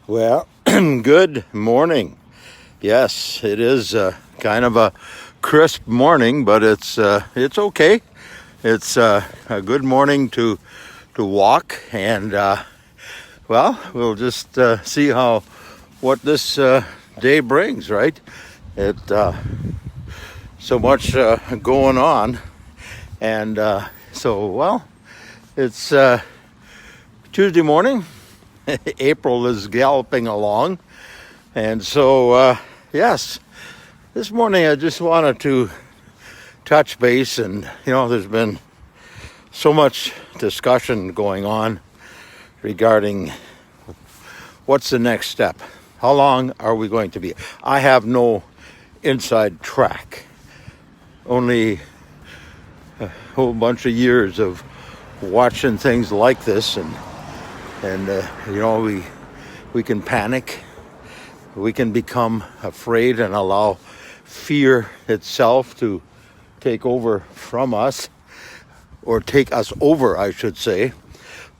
Well, good morning. Yes, it is kind of a crisp morning, but it's okay. It's a good morning to walk, and we'll just see what this day brings. Right? It so much going on, and it's Tuesday morning. April is galloping along. And so, yes, this morning I just wanted to touch base. And, there's been so much discussion going on regarding what's the next step. How long are we going to be? I have no inside track. Only a whole bunch of years of watching things like this, and we can panic, we can become afraid and allow fear itself to take over from us, or take us over, I should say.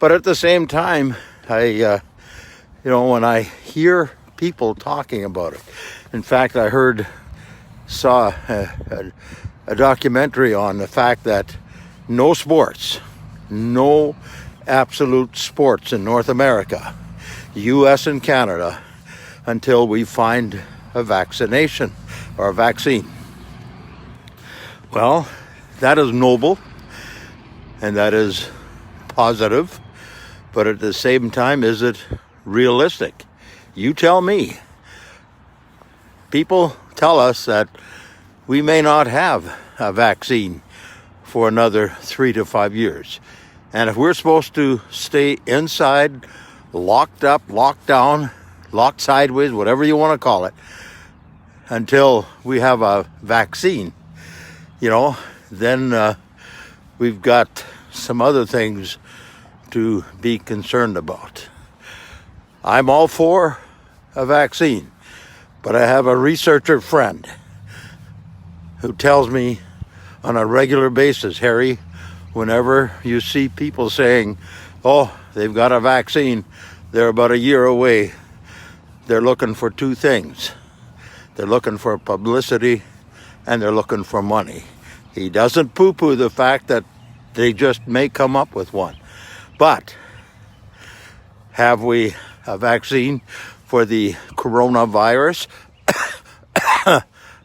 But at the same time, when I hear people talking about it, in fact, I saw a documentary on the fact that no absolute sports in North America, U.S. and Canada, until we find a vaccination or a vaccine. Well, that is noble and that is positive, but at the same time, is it realistic? You tell me. People tell us that we may not have a vaccine for another 3 to 5 years. And if we're supposed to stay inside, locked up, locked down, locked sideways, whatever you want to call it, until we have a vaccine, then we've got some other things to be concerned about. I'm all for a vaccine, but I have a researcher friend who tells me on a regular basis, Harry, whenever you see people saying, oh, they've got a vaccine, they're about a year away, they're looking for two things. They're looking for publicity and they're looking for money. He doesn't poo-poo the fact that they just may come up with one. But have we a vaccine for the coronavirus?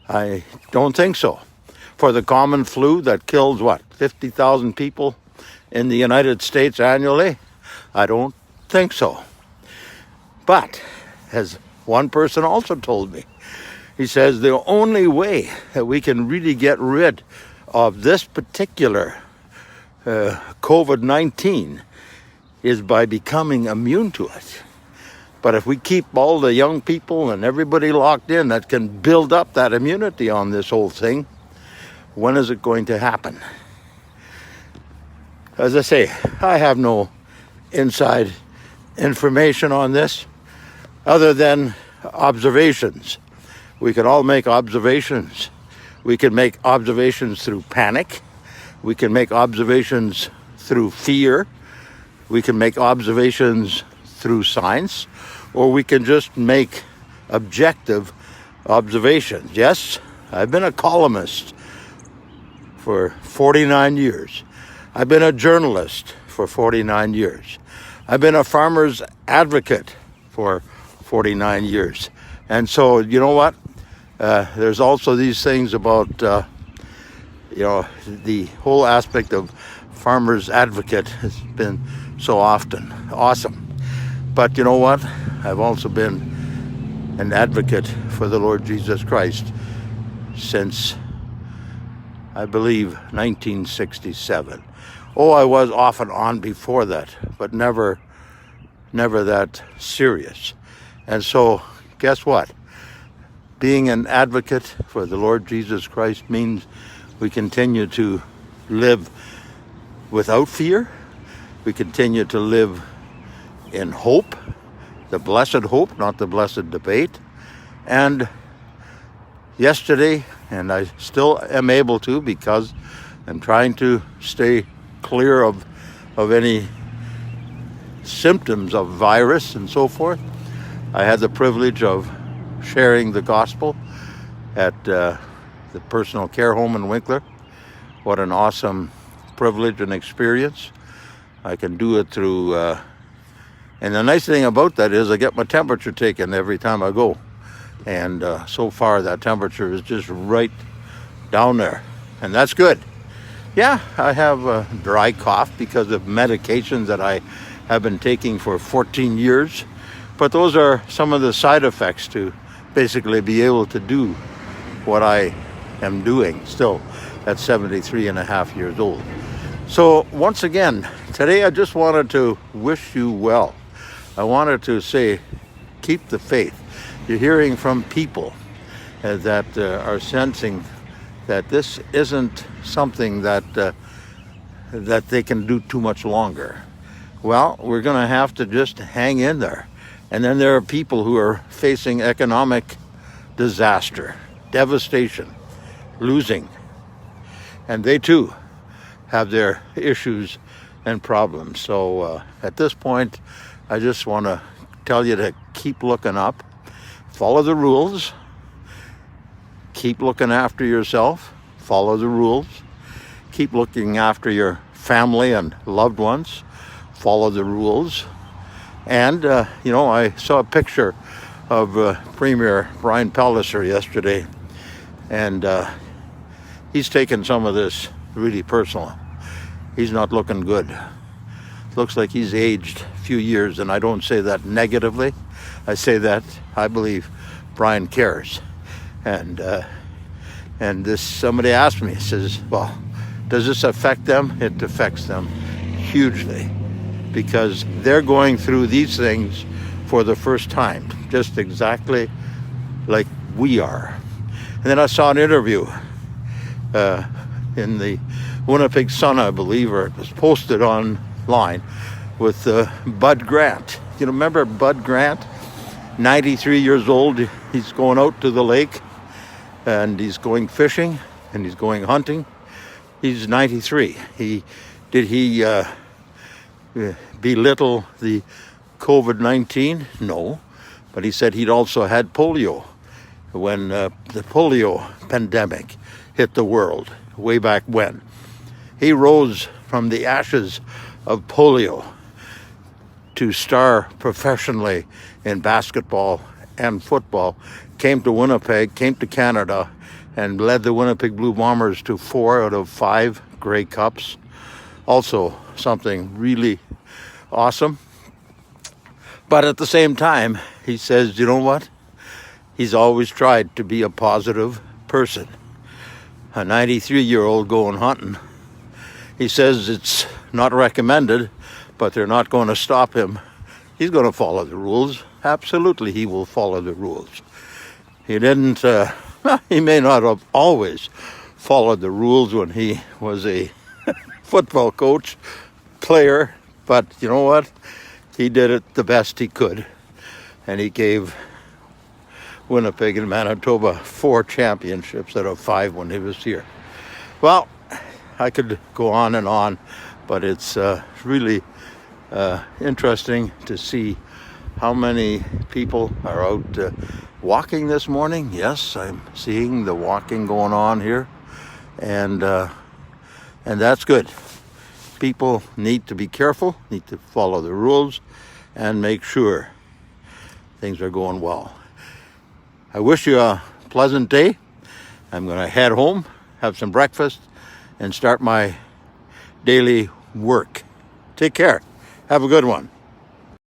I don't think so. For the common flu that kills, 50,000 people in the United States annually? I don't think so. But, as one person also told me, he says the only way that we can really get rid of this particular COVID-19 is by becoming immune to it. But if we keep all the young people and everybody locked in that can build up that immunity on this whole thing, when is it going to happen? As I say, I have no inside information on this other than observations. We can all make observations. We can make observations through panic. We can make observations through fear. We can make observations through science, or we can just make objective observations. Yes, I've been a columnist for 49 years. I've been a journalist for 49 years. I've been a farmer's advocate for 49 years. And so, you know what? There's also these things about, the whole aspect of farmer's advocate has been so often awesome. But you know what? I've also been an advocate for the Lord Jesus Christ since, I believe, 1967. Oh, I was off and on before that, but never that serious. And so, guess what? Being an advocate for the Lord Jesus Christ means we continue to live without fear. We continue to live in hope, the blessed hope, not the blessed debate. And yesterday, and I still am able to, because I'm trying to stay clear of any symptoms of virus and so forth. I had the privilege of sharing the gospel at the personal care home in Winkler. What an awesome privilege and experience. I can do it through, and the nice thing about that is I get my temperature taken every time I go. And so far that temperature is just right down there. And that's good. Yeah, I have a dry cough because of medications that I have been taking for 14 years. But those are some of the side effects to basically be able to do what I am doing still at 73 and a half years old. So once again, today I just wanted to wish you well. I wanted to say, keep the faith. You're hearing from people that are sensing that this isn't something that they can do too much longer. Well, we're going to have to just hang in there. And then there are people who are facing economic disaster, devastation, losing. And they too have their issues and problems. So at this point, I just want to tell you to keep looking up, follow the rules, keep looking after yourself, follow the rules, keep looking after your family and loved ones, follow the rules. And, I saw a picture of Premier Brian Palliser yesterday, and he's taken some of this really personal. He's not looking good. Looks like he's aged a few years, and I don't say that negatively. I say that I believe Brian cares. And this, somebody asked me, says, well, does this affect them? It affects them hugely, because they're going through these things for the first time, just exactly like we are. And then I saw an interview in the Winnipeg Sun, I believe, or it was posted online, with Bud Grant. You remember Bud Grant? 93 years old. He's going out to the lake, and he's going fishing, and he's going hunting. He's 93. He belittle the COVID-19? No. But he said he'd also had polio when the polio pandemic hit the world way back when. He rose from the ashes of polio to star professionally in basketball and football, came to Winnipeg, came to Canada, and led the Winnipeg Blue Bombers to 4 out of 5 Grey Cups. Also something really awesome. But at the same time, he says, you know what? He's always tried to be a positive person. A 93-year-old going hunting. He says it's not recommended, but they're not going to stop him. He's going to follow the rules. Absolutely, he will follow the rules. He didn't, he may not have always followed the rules when he was a football coach, player, but you know what? He did it the best he could, and he gave Winnipeg and Manitoba 4 championships out of 5 when he was here. Well, I could go on, but it's really interesting to see how many people are out walking this morning. Yes, I'm seeing the walking going on here, and that's good. People need to be careful, need to follow the rules, and make sure things are going well. I wish you a pleasant day. I'm going to head home, have some breakfast, and start my daily work. Take care. Have a good one.